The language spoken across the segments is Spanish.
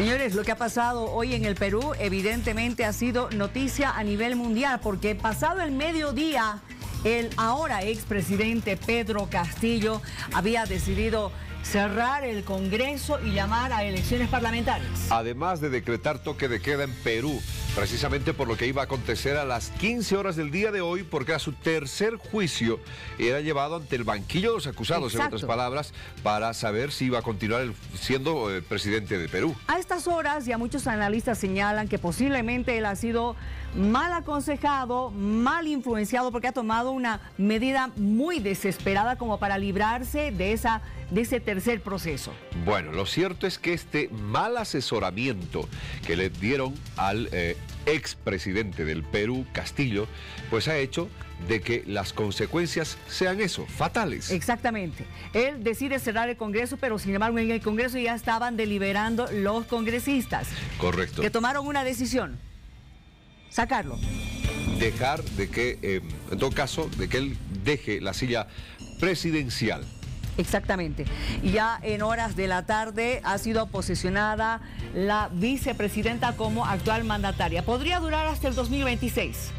Señores, lo que ha pasado hoy en el Perú evidentemente ha sido noticia a nivel mundial, porque pasado el mediodía, el ahora expresidente Pedro Castillo había decidido cerrar el Congreso y llamar a elecciones parlamentarias. Además de decretar toque de queda en Perú, precisamente por lo que iba a acontecer a las 15 horas del día de hoy, porque a su tercer juicio era llevado ante el banquillo de los acusados, Exacto. en otras palabras, para saber si iba a continuar siendo presidente de Perú. A estas horas ya muchos analistas señalan que posiblemente él ha sido mal aconsejado, mal influenciado, porque ha tomado una medida muy desesperada como para librarse de ese tercer proceso. Bueno, lo cierto es que este mal asesoramiento que le dieron al expresidente del Perú, Castillo, pues ha hecho de que las consecuencias sean eso, fatales. Exactamente. Él decide cerrar el Congreso, pero sin embargo en el Congreso ya estaban deliberando los congresistas. Correcto. Que tomaron una decisión: sacarlo. Dejar de que, en todo caso, de que él deje la silla presidencial. Exactamente. Y ya en horas de la tarde ha sido posesionada la vicepresidenta como actual mandataria. Podría durar hasta el 2026.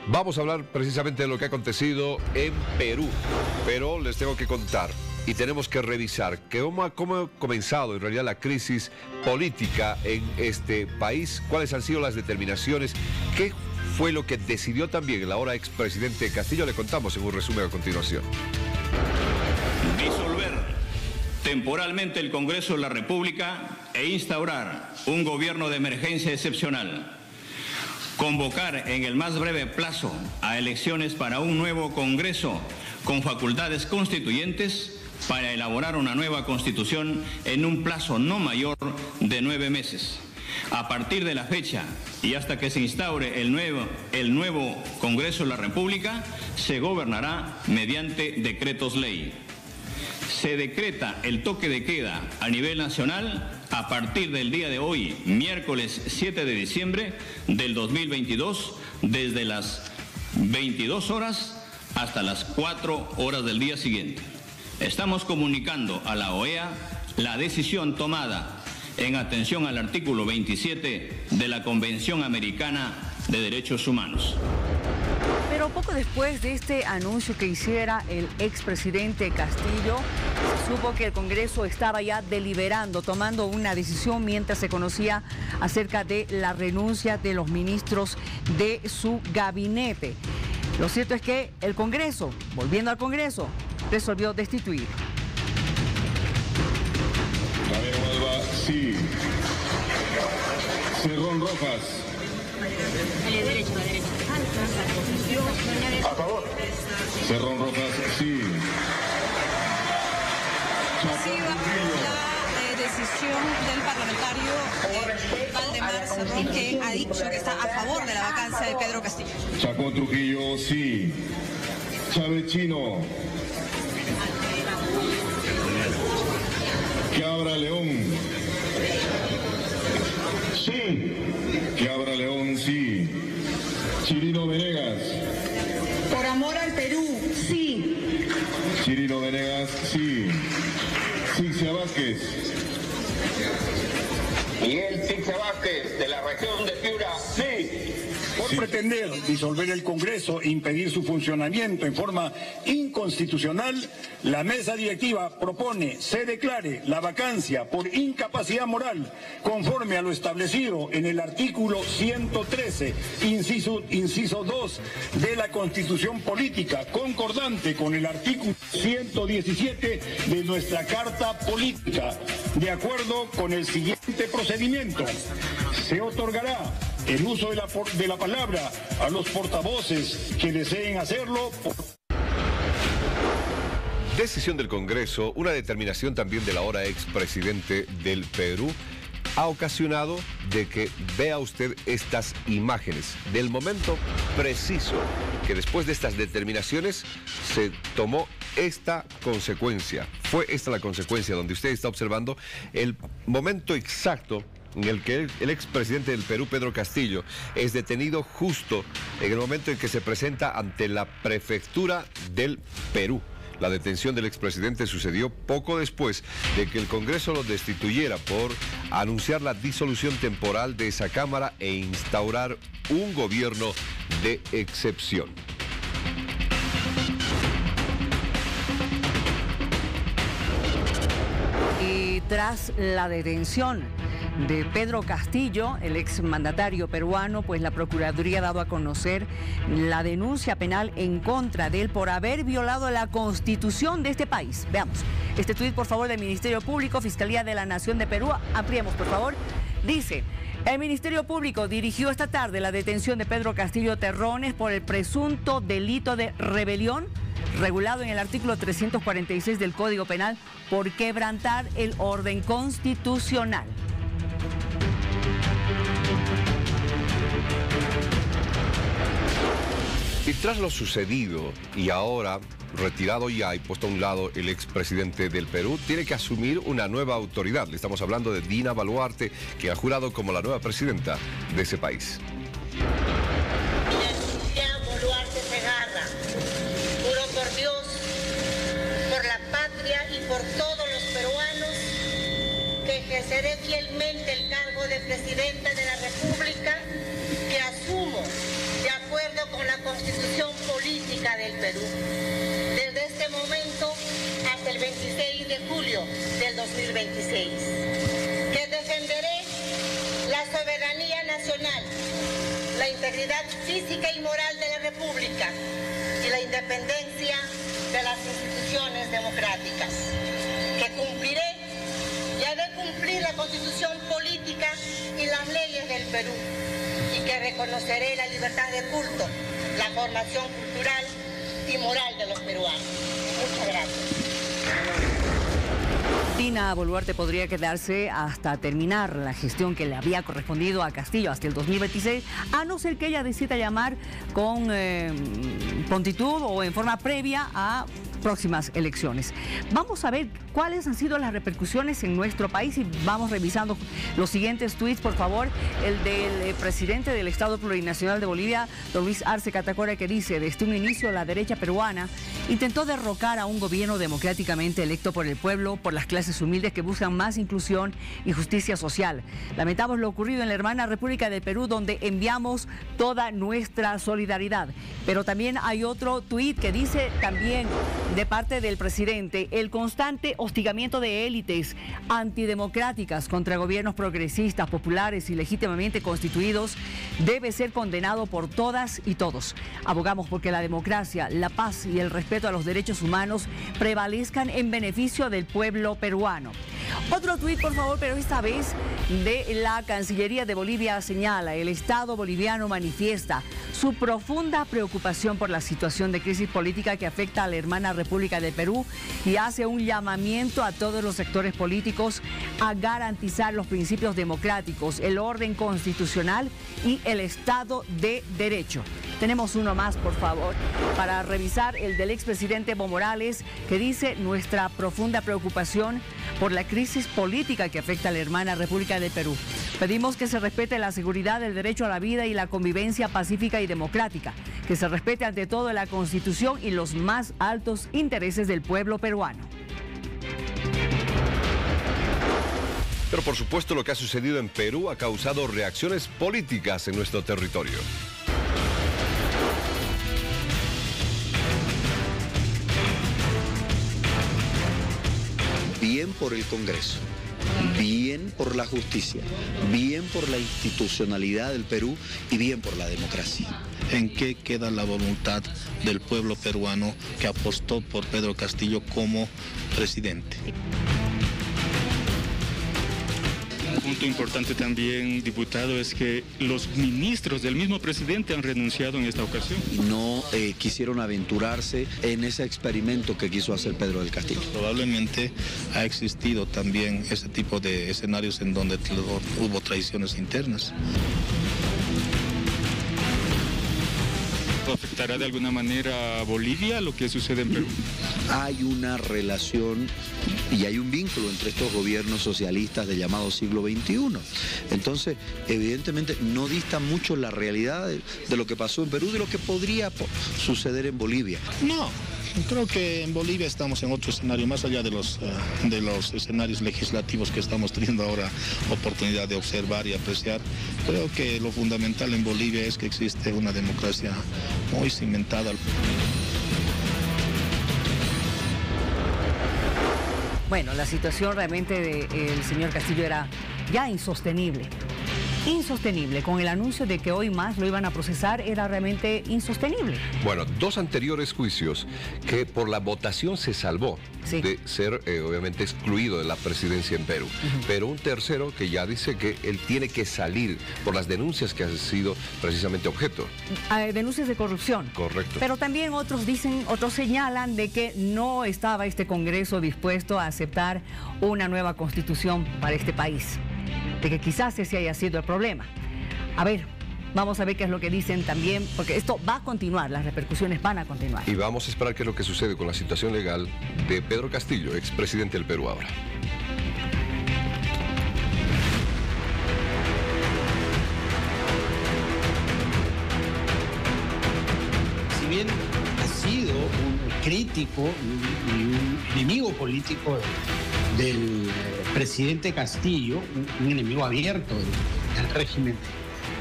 Vamos a hablar precisamente de lo que ha acontecido en Perú, pero les tengo que contar y tenemos que revisar cómo ha comenzado en realidad la crisis política en este país, cuáles han sido las determinaciones, qué fue lo que decidió también el ahora expresidente Castillo. Le contamos en un resumen a continuación. Disolver temporalmente el Congreso de la República e instaurar un gobierno de emergencia excepcional. Convocar en el más breve plazo a elecciones para un nuevo Congreso con facultades constituyentes para elaborar una nueva Constitución en un plazo no mayor de 9 meses. A partir de la fecha y hasta que se instaure el nuevo Congreso de la República, se gobernará mediante decretos ley. Se decreta el toque de queda a nivel nacional a partir del día de hoy, miércoles 7 de diciembre del 2022, desde las 22 horas hasta las 4 horas del día siguiente. Estamos comunicando a la OEA la decisión tomada en atención al artículo 27 de la Convención Americana de Derechos Humanos. Pero poco después de este anuncio que hiciera el expresidente Castillo, se supo que el Congreso estaba ya deliberando, tomando una decisión mientras se conocía acerca de la renuncia de los ministros de su gabinete. Lo cierto es que el Congreso, volviendo al Congreso, resolvió destituir. Sí. Cerrón Rojas. Derecho. A favor. Cerrón Rojas, sí. Sí, la decisión del parlamentario Valdemar Cerrón, que ha dicho que está a favor de la vacancia de Pedro Castillo. Chacón Trujillo, sí. Chávez Chino. Cabra León. Sí. Cabra León, sí. Chirino Venegas. Por amor al Perú, sí. Chirino Venegas, sí. Cinzia Vázquez. Miguel Cinzia Vázquez, de la región de Piura, sí. Por pretender disolver el Congreso e impedir su funcionamiento en forma inconstitucional, la mesa directiva propone se declare la vacancia por incapacidad moral conforme a lo establecido en el artículo 113, inciso 2 de la Constitución Política, concordante con el artículo 117 de nuestra Carta Política. De acuerdo con el siguiente procedimiento, se otorgará el uso de la palabra a los portavoces que deseen hacerlo. Decisión del Congreso, una determinación también del ahora expresidente del Perú, ha ocasionado de que vea usted estas imágenes del momento preciso que después de estas determinaciones se tomó esta consecuencia. Fue esta la consecuencia donde usted está observando el momento exacto en el que el expresidente del Perú, Pedro Castillo, es detenido justo en el momento en que se presenta ante la prefectura del Perú. La detención del expresidente sucedió poco después de que el Congreso lo destituyera por anunciar la disolución temporal de esa Cámara e instaurar un gobierno de excepción. Y tras la detención de Pedro Castillo, el exmandatario peruano, pues la Procuraduría ha dado a conocer la denuncia penal en contra de él por haber violado la Constitución de este país. Veamos este tuit, por favor, del Ministerio Público, Fiscalía de la Nación de Perú. Ampliemos, por favor. Dice: el Ministerio Público dirigió esta tarde la detención de Pedro Castillo Terrones por el presunto delito de rebelión regulado en el artículo 346 del Código Penal por quebrantar el orden constitucional. Y tras lo sucedido y ahora retirado ya y puesto a un lado el expresidente del Perú, tiene que asumir una nueva autoridad. Le estamos hablando de Dina Boluarte, que ha jurado como la nueva presidenta de ese país. Boluarte Segarra, juro por Dios, por la patria y por todos los peruanos, que ejerceré fielmente el cargo de presidenta de la República, que asumo de acuerdo con la Constitución Política del Perú, desde este momento hasta el 26 de julio del 2026, que defenderé la soberanía nacional, la integridad física y moral de la República y la independencia de las instituciones democráticas, que cumpliré y ha de cumplir la Constitución Política y las leyes del Perú, y que reconoceré la libertad de culto, la formación cultural y moral de los peruanos. Muchas gracias. Dina Boluarte podría quedarse hasta terminar la gestión que le había correspondido a Castillo hasta el 2026, a no ser que ella decida llamar con prontitud o en forma previa a próximas elecciones. Vamos a ver cuáles han sido las repercusiones en nuestro país y vamos revisando los siguientes tweets, por favor. El del presidente del Estado Plurinacional de Bolivia, don Luis Arce Catacora, que dice: desde un inicio la derecha peruana intentó derrocar a un gobierno democráticamente electo por el pueblo, por las clases humildes que buscan más inclusión y justicia social. Lamentamos lo ocurrido en la hermana República del Perú, donde enviamos toda nuestra solidaridad. Pero también hay otro tuit que dice también de parte del presidente: el constante hostigamiento de élites antidemocráticas contra gobiernos progresistas, populares y legítimamente constituidos debe ser condenado por todas y todos. Abogamos porque la democracia, la paz y el respeto a los derechos humanos prevalezcan en beneficio del pueblo peruano. Otro tuit, por favor, pero esta vez de la Cancillería de Bolivia, señala: el Estado boliviano manifiesta su profunda preocupación por la situación de crisis política que afecta a la hermana República del Perú y hace un llamamiento a todos los sectores políticos a garantizar los principios democráticos, el orden constitucional y el Estado de Derecho. Tenemos uno más, por favor, para revisar, el del expresidente Evo Morales, que dice: nuestra profunda preocupación por la crisis política que afecta a la hermana República del Perú. Pedimos que se respete la seguridad, el derecho a la vida y la convivencia pacífica y democrática, que se respete ante todo la Constitución y los más altos intereses del pueblo peruano. Pero por supuesto lo que ha sucedido en Perú ha causado reacciones políticas en nuestro territorio. Bien por el Congreso, bien por la justicia, bien por la institucionalidad del Perú y bien por la democracia. ¿En qué queda la voluntad del pueblo peruano que apostó por Pedro Castillo como presidente? Un punto importante también, diputado, es que los ministros del mismo presidente han renunciado en esta ocasión. No quisieron aventurarse en ese experimento que quiso hacer Pedro del Castillo. Probablemente ha existido también ese tipo de escenarios en donde hubo traiciones internas. ¿Afectará de alguna manera a Bolivia lo que sucede en Perú? Hay una relación y hay un vínculo entre estos gobiernos socialistas del llamado siglo XXI. Entonces, evidentemente, no dista mucho la realidad de lo que pasó en Perú de lo que podría suceder en Bolivia. No, Creo que en Bolivia estamos en otro escenario, más allá de los escenarios legislativos que estamos teniendo ahora oportunidad de observar y apreciar. Creo que lo fundamental en Bolivia es que existe una democracia muy cimentada. Bueno, la situación realmente del señor Castillo era ya insostenible. Insostenible. Con el anuncio de que hoy más lo iban a procesar, era realmente insostenible. Bueno, 2 anteriores juicios que por la votación se salvó de ser obviamente excluido de la presidencia en Perú. Pero un tercero que ya dice que él tiene que salir por las denuncias que han sido precisamente objeto. Denuncias de corrupción. Correcto. Pero también otros señalan de que no estaba este Congreso dispuesto a aceptar una nueva constitución para este país. De que quizás ese haya sido el problema. A ver, vamos a ver qué es lo que dicen también, porque esto va a continuar, las repercusiones van a continuar. Y vamos a esperar qué es lo que sucede con la situación legal de Pedro Castillo, expresidente del Perú ahora. Si bien ha sido un crítico y un enemigo político del presidente Castillo, un enemigo abierto del régimen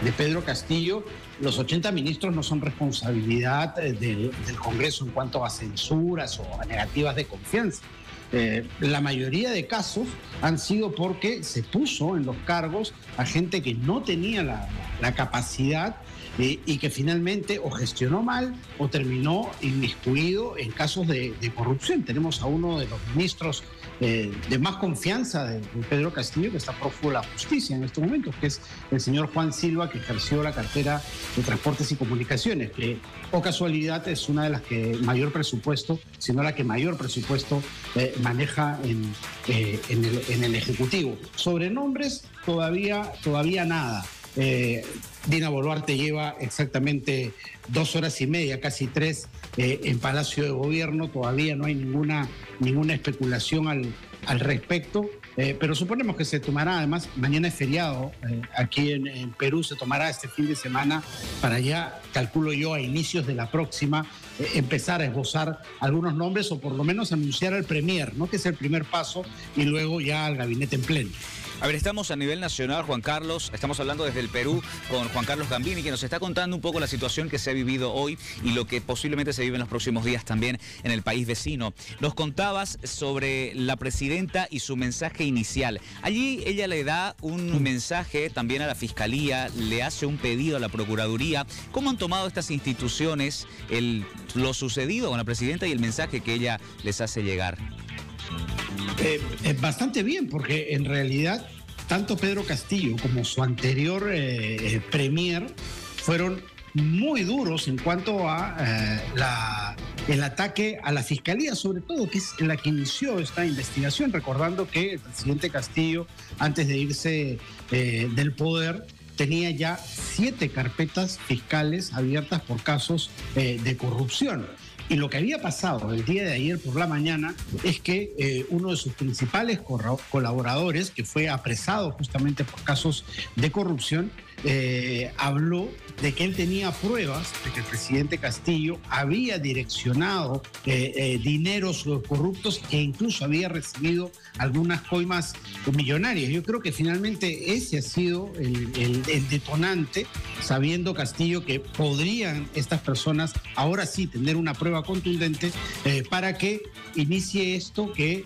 de Pedro Castillo, los 80 ministros no son responsabilidad del Congreso en cuanto a censuras o a negativas de confianza. La mayoría de casos han sido porque se puso en los cargos a gente que no tenía la capacidad y que finalmente o gestionó mal o terminó inmiscuido en casos de corrupción. Tenemos a uno de los ministros de más confianza de Pedro Castillo, que está prófugo de la justicia en estos momentos, que es el señor Juan Silva, que ejerció la cartera de Transportes y Comunicaciones, que, o casualidad, es una de las que mayor presupuesto, si no la que mayor presupuesto maneja en el Ejecutivo. Sobre nombres, todavía nada. Dina Boluarte lleva exactamente 2 horas y media, casi 3, en Palacio de Gobierno. Todavía no hay ninguna especulación al respecto, pero suponemos que se tomará, además mañana es feriado, aquí en Perú se tomará este fin de semana para ya, calculo yo, a inicios de la próxima, empezar a esbozar algunos nombres o por lo menos anunciar al Premier, ¿no? Que es el primer paso, y luego ya al gabinete en pleno. A ver, estamos a nivel nacional, Juan Carlos, estamos hablando desde el Perú con Juan Carlos Gambini, que nos está contando un poco la situación que se ha vivido hoy y lo que posiblemente se vive en los próximos días también en el país vecino. Nos contabas sobre la presidenta y su mensaje inicial. Allí ella le da un mensaje también a la Fiscalía, le hace un pedido a la Procuraduría. ¿Cómo han tomado estas instituciones lo sucedido con la presidenta y el mensaje que ella les hace llegar? Bastante bien, porque en realidad tanto Pedro Castillo como su anterior premier fueron muy duros en cuanto a el ataque a la Fiscalía, sobre todo, que es la que inició esta investigación, recordando que el presidente Castillo, antes de irse del poder, tenía ya 7 carpetas fiscales abiertas por casos de corrupción. Y lo que había pasado el día de ayer por la mañana es que uno de sus principales colaboradores, que fue apresado justamente por casos de corrupción, habló de que él tenía pruebas de que el presidente Castillo había direccionado dineros corruptos e incluso había recibido algunas coimas millonarias. Yo creo que finalmente ese ha sido el detonante, sabiendo Castillo que podrían estas personas ahora sí tener una prueba contundente para que inicie esto que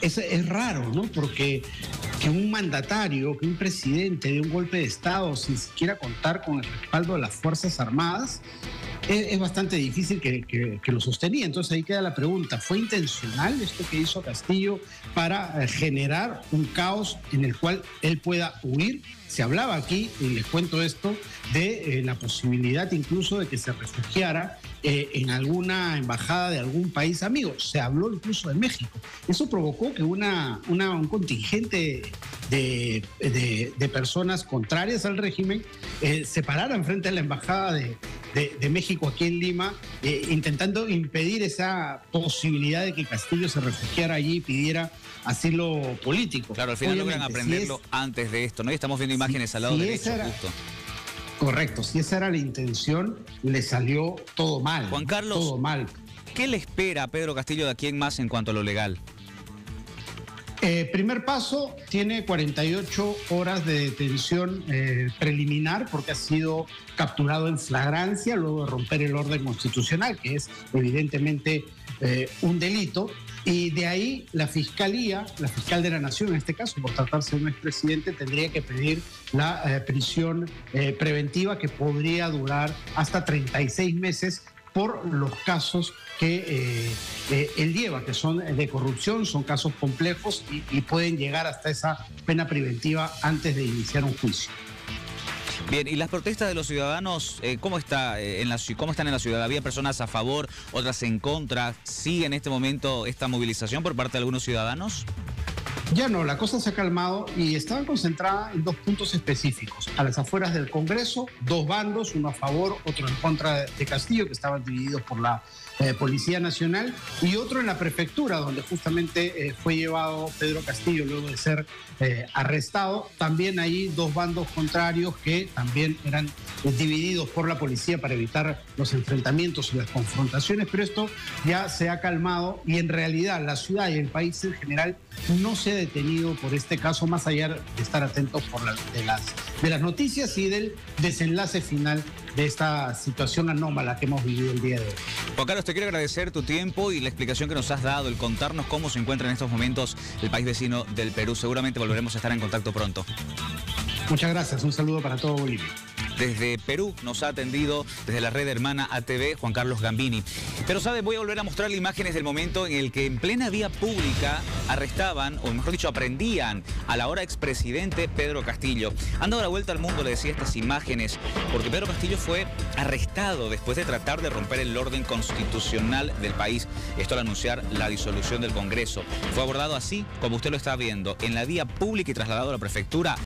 es raro, ¿no? Porque que un mandatario, que un presidente de un golpe de Estado sin siquiera contar con el respaldo de las Fuerzas Armadas, es bastante difícil que lo sostenía. Entonces ahí queda la pregunta, ¿fue intencional esto que hizo Castillo para generar un caos en el cual él pueda huir? Se hablaba aquí, y les cuento esto, de la posibilidad incluso de que se refugiara en alguna embajada de algún país amigo. Se habló incluso de México. Eso provocó que un contingente de personas contrarias al régimen se pararan frente a la embajada de México aquí en Lima, intentando impedir esa posibilidad de que Castillo se refugiara allí y pidiera asilo político. Claro, al final logran aprenderlo antes de esto, ¿no? Y estamos viendo imágenes al lado derecho, justo. Correcto, si esa era la intención, le salió todo mal. Juan Carlos, todo mal. ¿Qué le espera a Pedro Castillo de aquí en más en cuanto a lo legal? Primer paso, tiene 48 horas de detención preliminar porque ha sido capturado en flagrancia luego de romper el orden constitucional, que es evidentemente un delito. Y de ahí la fiscalía, la fiscal de la Nación en este caso, por tratarse de un expresidente, tendría que pedir la prisión preventiva que podría durar hasta 36 meses por los casos que él lleva, que son de corrupción, son casos complejos y pueden llegar hasta esa pena preventiva antes de iniciar un juicio. Bien, ¿y las protestas de los ciudadanos, cómo están en la ciudad? ¿Había personas a favor, otras en contra? ¿Sigue en este momento esta movilización por parte de algunos ciudadanos? Ya no, la cosa se ha calmado y estaban concentradas en dos puntos específicos. A las afueras del Congreso, dos bandos, uno a favor, otro en contra de Castillo, que estaban divididos por la Policía Nacional, y otro en la prefectura, donde justamente fue llevado Pedro Castillo luego de ser arrestado. También ahí dos bandos contrarios que también eran divididos por la policía para evitar los enfrentamientos y las confrontaciones, pero esto ya se ha calmado y en realidad la ciudad y el país en general no se ha detenido por este caso, más allá de estar atentos por de las noticias y del desenlace final de esta situación anómala que hemos vivido el día de hoy. Juan Carlos, te quiero agradecer tu tiempo y la explicación que nos has dado, el contarnos cómo se encuentra en estos momentos el país vecino del Perú. Seguramente volveremos a estar en contacto pronto. Muchas gracias, un saludo para todo Bolivia. Desde Perú nos ha atendido desde la red hermana ATV Juan Carlos Gambini. Pero sabe, voy a volver a mostrarle imágenes del momento en el que en plena vía pública arrestaban, o mejor dicho, aprendían al ahora expresidente Pedro Castillo. Han dado la vuelta al mundo, le decía, estas imágenes, porque Pedro Castillo fue arrestado después de tratar de romper el orden constitucional del país. Esto al anunciar la disolución del Congreso. Fue abordado así, como usted lo está viendo, en la vía pública y trasladado a la prefectura.